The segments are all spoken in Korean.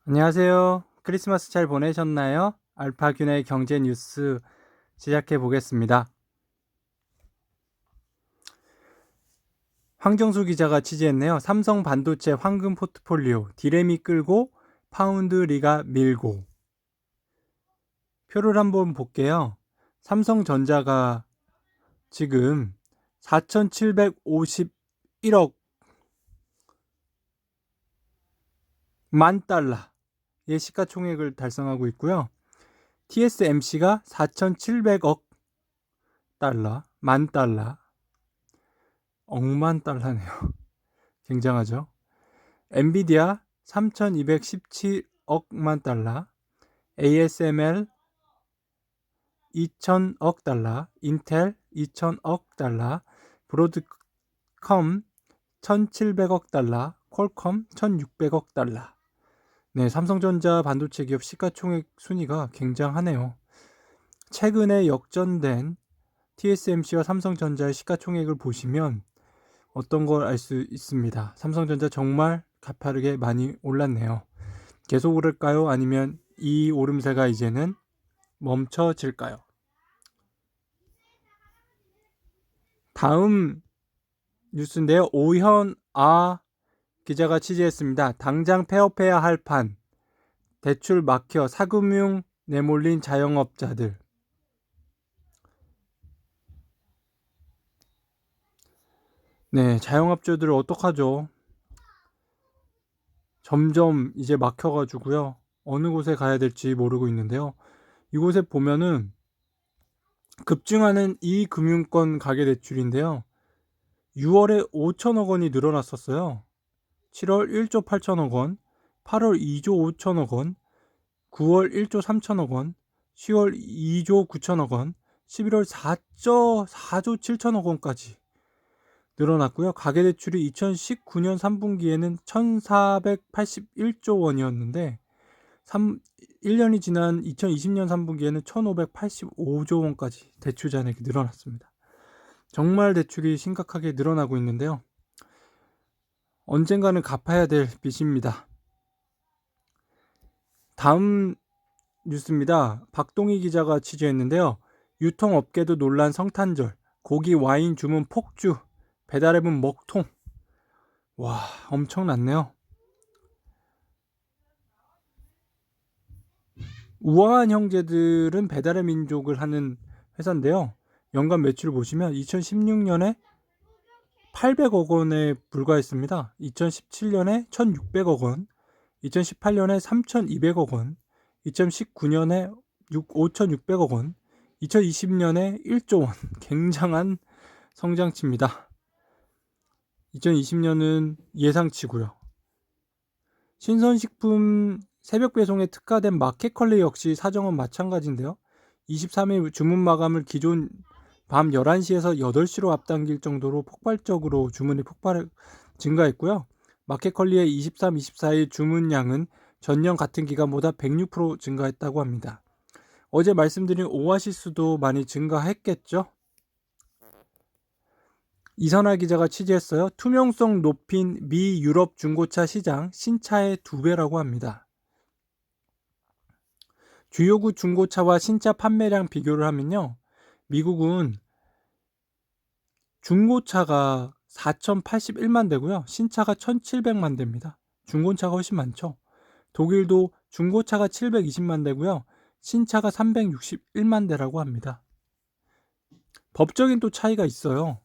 안녕하세요. 크리스마스 잘 보내셨나요? 알파균의 경제 뉴스 시작해 보겠습니다. 황정수 기자가 취재했네요. 삼성 반도체 황금 포트폴리오, 디램이 끌고 파운드리가 밀고. 표를 한번 볼게요. 삼성전자가 지금 4,751억 만 달러의 시가총액을 달성하고 있고요. TSMC가 4,700억 달러, 만 달러, 억만 달러네요. 굉장하죠. 엔비디아 3,217억만 달러, ASML 2,000억 달러, 인텔 2,000억 달러, 브로드컴 1,700억 달러, 퀄컴 1,600억 달러. 네, 삼성전자 반도체 기업 시가총액 순위가 굉장하네요. 최근에 역전된 TSMC와 삼성전자의 시가총액을 보시면 어떤 걸 알 수 있습니다. 삼성전자 정말 가파르게 많이 올랐네요. 계속 오를까요? 아니면 이 오름세가 이제는 멈춰질까요? 다음 뉴스인데요. 오현아 기자가 취재했습니다. 당장 폐업해야 할 판, 대출 막혀 사금융 내몰린 자영업자들. 네, 자영업자들 어떡하죠? 점점 이제 막혀가지고요. 어느 곳에 가야 될지 모르고 있는데요. 이곳에 보면은 급증하는 이 금융권 가계대출인데요. 6월에 5천억 원이 늘어났었어요. 7월 1조 8천억 원, 8월 2조 5천억 원, 9월 1조 3천억 원, 10월 2조 9천억 원, 11월 4조 7천억 원까지 늘어났고요. 가계대출이 2019년 3분기에는 1,481조 원이었는데 1년이 지난 2020년 3분기에는 1,585조 원까지 대출 잔액이 늘어났습니다. 정말 대출이 심각하게 늘어나고 있는데요. 언젠가는 갚아야 될 빚입니다. 다음 뉴스입니다. 박동희 기자가 취재했는데요. 유통업계도 놀란 성탄절, 고기 와인 주문 폭주, 배달앱은 먹통. 와, 엄청났네요. 우아한 형제들은 배달의 민족을 하는 회사인데요. 연간 매출을 보시면 2016년에 800억 원에 불과했습니다. 2017년에 1,600억 원, 2018년에 3,200억 원, 2019년에 5,600억 원, 2020년에 1조 원. 굉장한 성장치입니다. 2020년은 예상치고요. 신선식품 새벽 배송에 특화된 마켓컬리 역시 사정은 마찬가지인데요. 23일 주문 마감을 기존 밤 11시에서 8시로 앞당길 정도로 폭발적으로 주문이 증가했고요. 마켓컬리의 23, 24일 주문량은 전년 같은 기간보다 106% 증가했다고 합니다. 어제 말씀드린 오아시스도 많이 증가했겠죠? 이선아 기자가 취재했어요. 투명성 높인 미 유럽 중고차 시장 신차의 2배라고 합니다. 주요국 중고차와 신차 판매량 비교를 하면요. 미국은 중고차가 4,081만 대고요. 신차가 1,700만 대입니다. 중고차가 훨씬 많죠. 독일도 중고차가 720만 대고요. 신차가 361만 대라고 합니다. 법적인 또 차이가 있어요.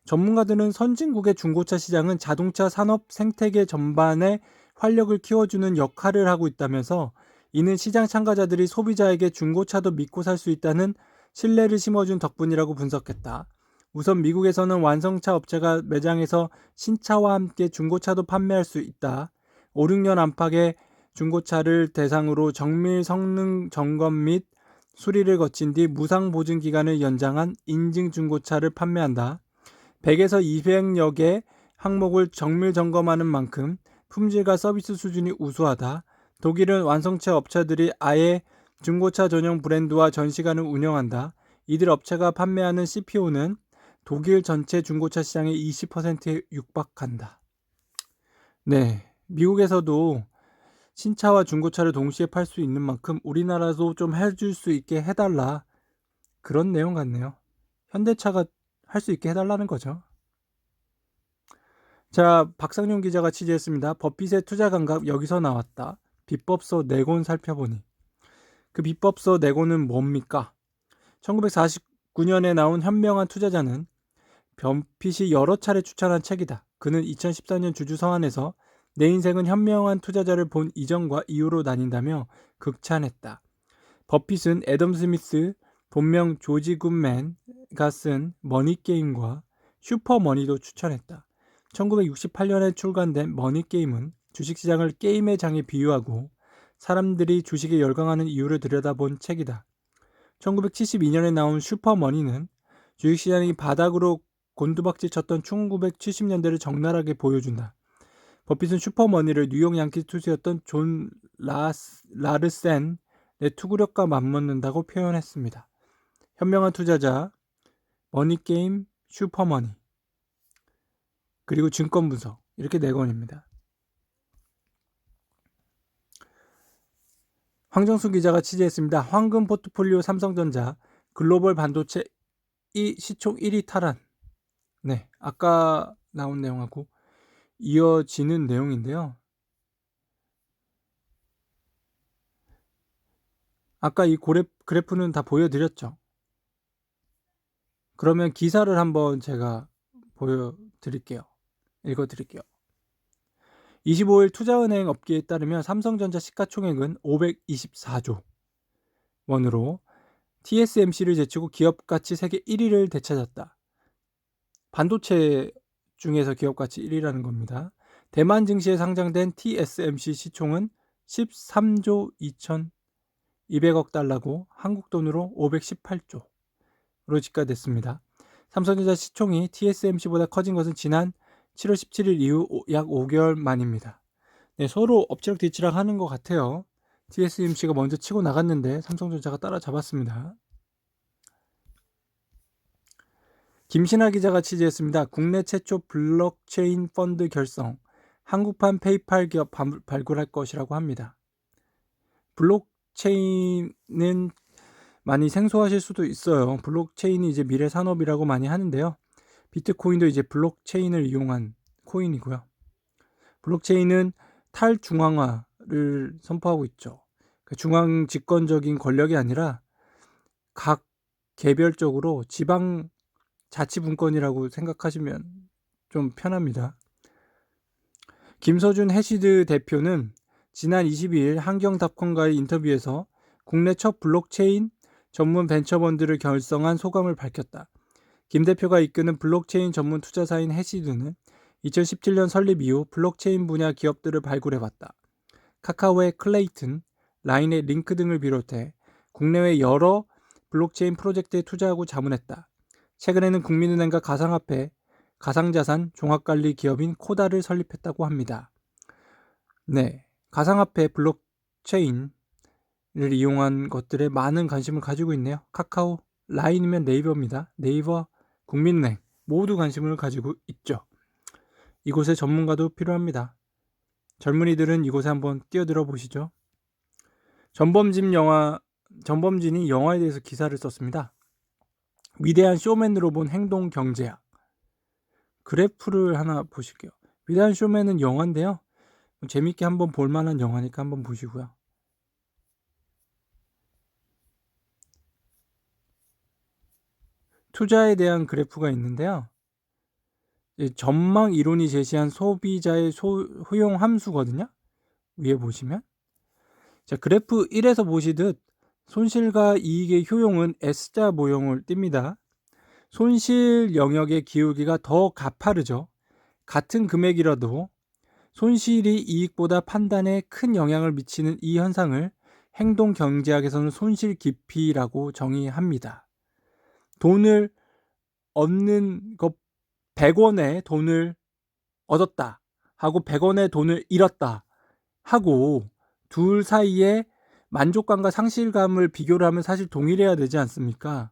전문가들은 선진국의 중고차 시장은 자동차 산업 생태계 전반에 활력을 키워주는 역할을 하고 있다면서 이는 시장 참가자들이 소비자에게 중고차도 믿고 살 수 있다는 신뢰를 심어준 덕분이라고 분석했다. 우선 미국에서는 완성차 업체가 매장에서 신차와 함께 중고차도 판매할 수 있다. 5, 6년 안팎의 중고차를 대상으로 정밀 성능 점검 및 수리를 거친 뒤 무상 보증 기간을 연장한 인증 중고차를 판매한다. 100에서 200여 개 항목을 정밀 점검하는 만큼 품질과 서비스 수준이 우수하다. 독일은 완성차 업체들이 아예 중고차 전용 브랜드와 전시관을 운영한다. 이들 업체가 판매하는 CPO는 독일 전체 중고차 시장의 20%에 육박한다. 네, 미국에서도 신차와 중고차를 동시에 팔 수 있는 만큼 우리나라도 좀 해줄 수 있게 해달라. 그런 내용 같네요. 현대차가 할 수 있게 해달라는 거죠. 자, 박상용 기자가 취재했습니다. 버핏의 투자 감각 여기서 나왔다. 비법서 4권 살펴보니. 그 비법서 4권은 뭡니까? 1949년에 나온 현명한 투자자는 버핏이 여러 차례 추천한 책이다. 그는 2014년 주주 서한에서 내 인생은 현명한 투자자를 본 이전과 이후로 나뉜다며 극찬했다. 버핏은 애덤 스미스, 본명 조지 굿맨가 쓴 머니게임과 슈퍼머니도 추천했다. 1968년에 출간된 머니게임은 주식시장을 게임의 장에 비유하고 사람들이 주식에 열광하는 이유를 들여다본 책이다. 1972년에 나온 슈퍼머니는 주식시장이 바닥으로 곤두박질 쳤던 1970년대를 적나라하게 보여준다. 버핏은 슈퍼머니를 뉴욕 양키스 투수였던 존 라르센의 투구력과 맞먹는다고 표현했습니다. 현명한 투자자, 머니게임, 슈퍼머니, 그리고 증권 분석, 이렇게 4권입니다. 황정수 기자가 취재했습니다. 황금 포트폴리오 삼성전자 글로벌 반도체 시총 1위 탈환. 네, 아까 나온 내용하고 이어지는 내용인데요. 아까 이 그래프는 다 보여드렸죠. 그러면 기사를 한번 제가 보여드릴게요. 읽어드릴게요. 25일 투자은행 업계에 따르면 삼성전자 시가총액은 524조 원으로 TSMC를 제치고 기업가치 세계 1위를 되찾았다. 반도체 중에서 기업가치 1위라는 겁니다. 대만 증시에 상장된 TSMC 시총은 13조 2,200억 달러고 한국 돈으로 518조로 집계됐습니다. 삼성전자 시총이 TSMC보다 커진 것은 지난 7월 17일 이후 약 5개월 만입니다. 네, 서로 엎치락뒤치락 하는 것 같아요. TSMC가 먼저 치고 나갔는데 삼성전자가 따라잡았습니다. 김신아 기자가 취재했습니다. 국내 최초 블록체인 펀드 결성, 한국판 페이팔 기업 발굴할 것이라고 합니다. 블록체인은 많이 생소하실 수도 있어요. 블록체인이 이제 미래 산업이라고 많이 하는데요. 비트코인도 이제 블록체인을 이용한 코인이고요. 블록체인은 탈중앙화를 선포하고 있죠. 중앙 집권적인 권력이 아니라 각 개별적으로 지방 자치분권이라고 생각하시면 좀 편합니다. 김서준 해시드 대표는 지난 22일 한경닷컴과의 인터뷰에서 국내 첫 블록체인 전문 벤처펀드를 결성한 소감을 밝혔다. 김 대표가 이끄는 블록체인 전문 투자사인 해시드는 2017년 설립 이후 블록체인 분야 기업들을 발굴해봤다. 카카오의 클레이튼, 라인의 링크 등을 비롯해 국내외 여러 블록체인 프로젝트에 투자하고 자문했다. 최근에는 국민은행과 가상화폐, 가상자산 종합관리 기업인 코다를 설립했다고 합니다. 네, 가상화폐 블록체인을 이용한 것들에 많은 관심을 가지고 있네요. 카카오, 라인이면 네이버입니다. 네이버, 국민은행 모두 관심을 가지고 있죠. 이곳에 전문가도 필요합니다. 젊은이들은 이곳에 한번 뛰어들어 보시죠. 전범진이 영화에 대해서 기사를 썼습니다. 위대한 쇼맨으로 본 행동 경제학. 그래프를 하나 보실게요. 위대한 쇼맨은 영화인데요. 재밌게 한번 볼만한 영화니까 한번 보시고요. 투자에 대한 그래프가 있는데요. 전망 이론이 제시한 소비자의 효용 함수거든요. 위에 보시면. 자, 그래프 1에서 보시듯 손실과 이익의 효용은 S자 모형을 띱니다. 손실 영역의 기울기가 더 가파르죠. 같은 금액이라도 손실이 이익보다 판단에 큰 영향을 미치는 이 현상을 행동 경제학에서는 손실 깊이라고 정의합니다. 돈을 얻는 것 100원에 돈을 얻었다 하고 100원의 돈을 잃었다 하고 둘 사이에 만족감과 상실감을 비교를 하면 사실 동일해야 되지 않습니까?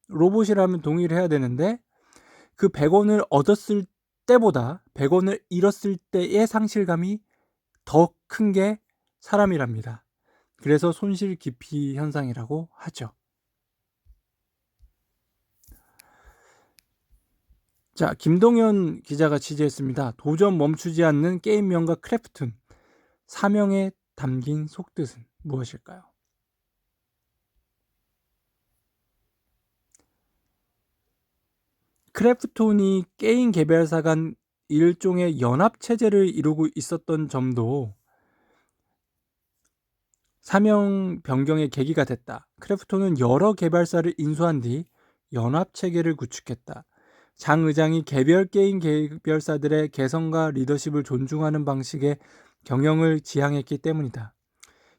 로봇이라면 동일해야 되는데 그 100원을 얻었을 때보다 100원을 잃었을 때의 상실감이 더 큰 게 사람이랍니다. 그래서 손실 기피 현상이라고 하죠. 자, 김동현 기자가 취재했습니다. 도전 멈추지 않는 게임 명가 크래프툰. 사명에 담긴 속뜻은 무엇일까요? 크래프톤이 게임 개발사 간 일종의 연합체제를 이루고 있었던 점도 사명 변경의 계기가 됐다. 크래프톤은 여러 개발사를 인수한 뒤 연합체계를 구축했다. 장 의장이 개별 게임 개발사들의 개성과 리더십을 존중하는 방식의 경영을 지향했기 때문이다.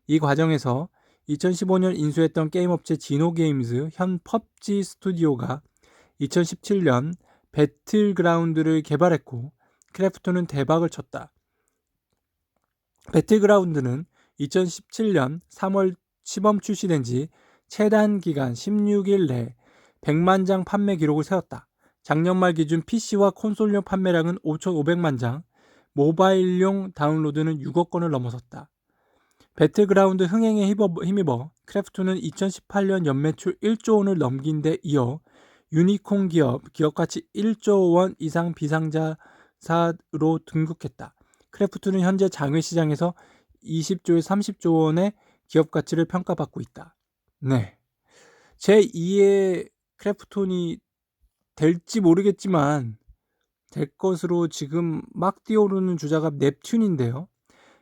이 과정에서 2015년 인수했던 게임업체 지노게임즈 현 펍지 스튜디오가 2017년 배틀그라운드를 개발했고 크래프톤은 대박을 쳤다. 배틀그라운드는 2017년 3월 시범 출시된 지 최단 기간 16일 내 100만 장 판매 기록을 세웠다. 작년 말 기준 PC와 콘솔용 판매량은 5,500만 장, 모바일용 다운로드는 6억 건을 넘어섰다. 배틀그라운드 흥행에 힘입어 크래프톤은 2018년 연매출 1조 원을 넘긴 데 이어 유니콘 기업 가치 1조 원 이상 비상자사로 등극했다. 크래프톤은 현재 장외 시장에서 20조에서 30조 원의 기업 가치를 평가받고 있다. 네. 제2의 크래프톤이 될지 모르겠지만 될 것으로 지금 막 뛰어오르는 주자가 넵튠인데요.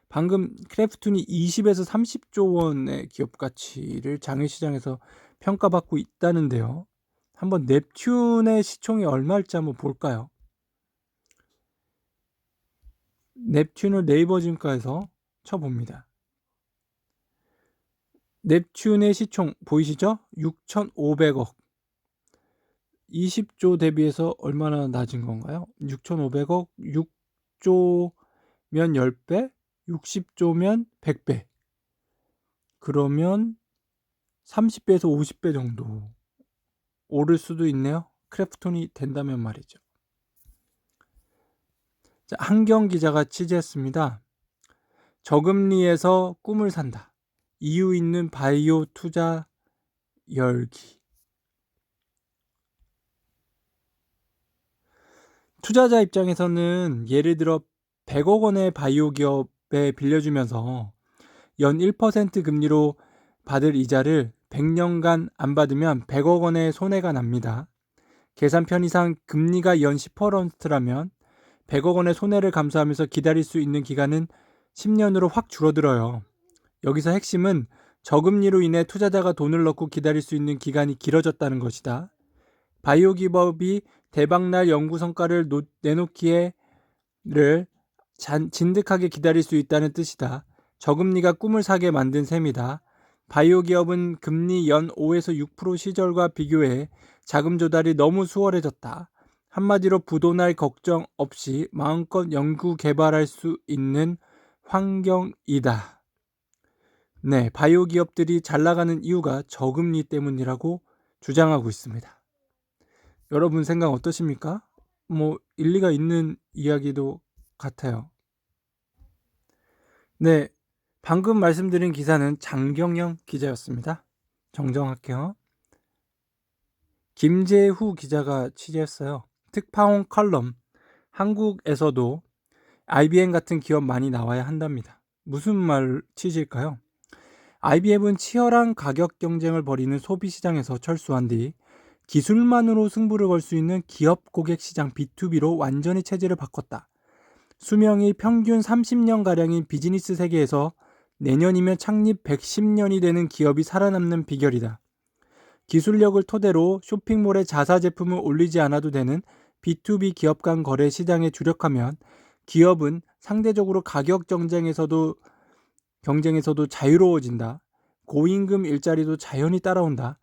방금 크래프톤이 20에서 30조 원의 기업 가치를 장외 시장에서 평가받고 있다는데요. 한번 넵튠의 시총이 얼마일지 한번 볼까요? 넵튠을 네이버 증가에서 쳐봅니다. 넵튠의 시총 보이시죠? 6,500억. 20조 대비해서 얼마나 낮은 건가요? 6,500억, 6조면 10배, 60조면 100배. 그러면 30배에서 50배 정도 오를 수도 있네요. 크래프톤이 된다면 말이죠. 자, 한경 기자가 취재했습니다. 저금리에서 꿈을 산다. 이유 있는 바이오 투자 열기. 투자자 입장에서는 예를 들어 100억 원의 바이오 기업에 빌려주면서 연 1% 금리로 받을 이자를 100년간 안 받으면 100억 원의 손해가 납니다. 계산 편의상 금리가 연 10%라면 100억 원의 손해를 감수하면서 기다릴 수 있는 기간은 10년으로 확 줄어들어요. 여기서 핵심은 저금리로 인해 투자자가 돈을 넣고 기다릴 수 있는 기간이 길어졌다는 것이다. 바이오 기업이 대박날 연구 성과를 내놓기를 진득하게 기다릴 수 있다는 뜻이다. 저금리가 꿈을 사게 만든 셈이다. 바이오 기업은 금리 연 5에서 6% 시절과 비교해 자금 조달이 너무 수월해졌다. 한마디로 부도날 걱정 없이 마음껏 연구 개발할 수 있는 환경이다. 네, 바이오 기업들이 잘 나가는 이유가 저금리 때문이라고 주장하고 있습니다. 여러분 생각 어떠십니까? 일리가 있는 이야기도 같아요. 네, 방금 말씀드린 기사는 장경영 기자였습니다. 정정할게요. 김재후 기자가 취재했어요. 특파원 컬럼. 한국에서도 IBM 같은 기업 많이 나와야 한답니다. 무슨 말 취지일까요? IBM은 치열한 가격 경쟁을 벌이는 소비 시장에서 철수한 뒤 기술만으로 승부를 걸 수 있는 기업 고객 시장 B2B로 완전히 체제를 바꿨다. 수명이 평균 30년가량인 비즈니스 세계에서 내년이면 창립 110년이 되는 기업이 살아남는 비결이다. 기술력을 토대로 쇼핑몰에 자사 제품을 올리지 않아도 되는 B2B 기업 간 거래 시장에 주력하면 기업은 상대적으로 가격 경쟁에서도 자유로워진다. 고임금 일자리도 자연히 따라온다.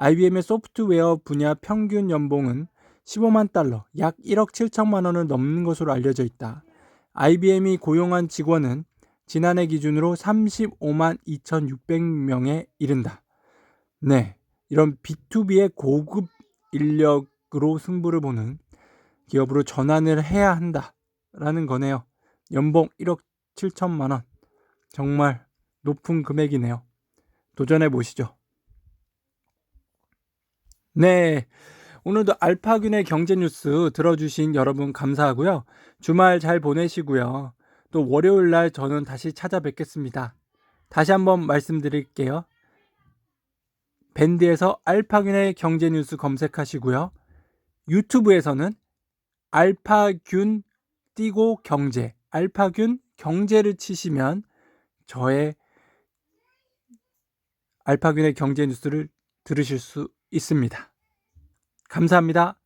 IBM의 소프트웨어 분야 평균 연봉은 15만 달러, 약 1억 7천만 원을 넘는 것으로 알려져 있다. IBM이 고용한 직원은 지난해 기준으로 35만 2,600명에 이른다. 네, 이런 B2B의 고급 인력으로 승부를 보는 기업으로 전환을 해야 한다라는 거네요. 연봉 1억 7천만 원. 정말 높은 금액이네요. 도전해 보시죠. 네. 오늘도 알파균의 경제 뉴스 들어주신 여러분 감사하고요. 주말 잘 보내시고요. 또 월요일 날 저는 다시 찾아뵙겠습니다. 다시 한번 말씀드릴게요. 밴드에서 알파균의 경제 뉴스 검색하시고요. 유튜브에서는 알파균 띄고 경제, 알파균 경제를 치시면 저의 알파균의 경제 뉴스를 들으실 수 있습니다. 감사합니다.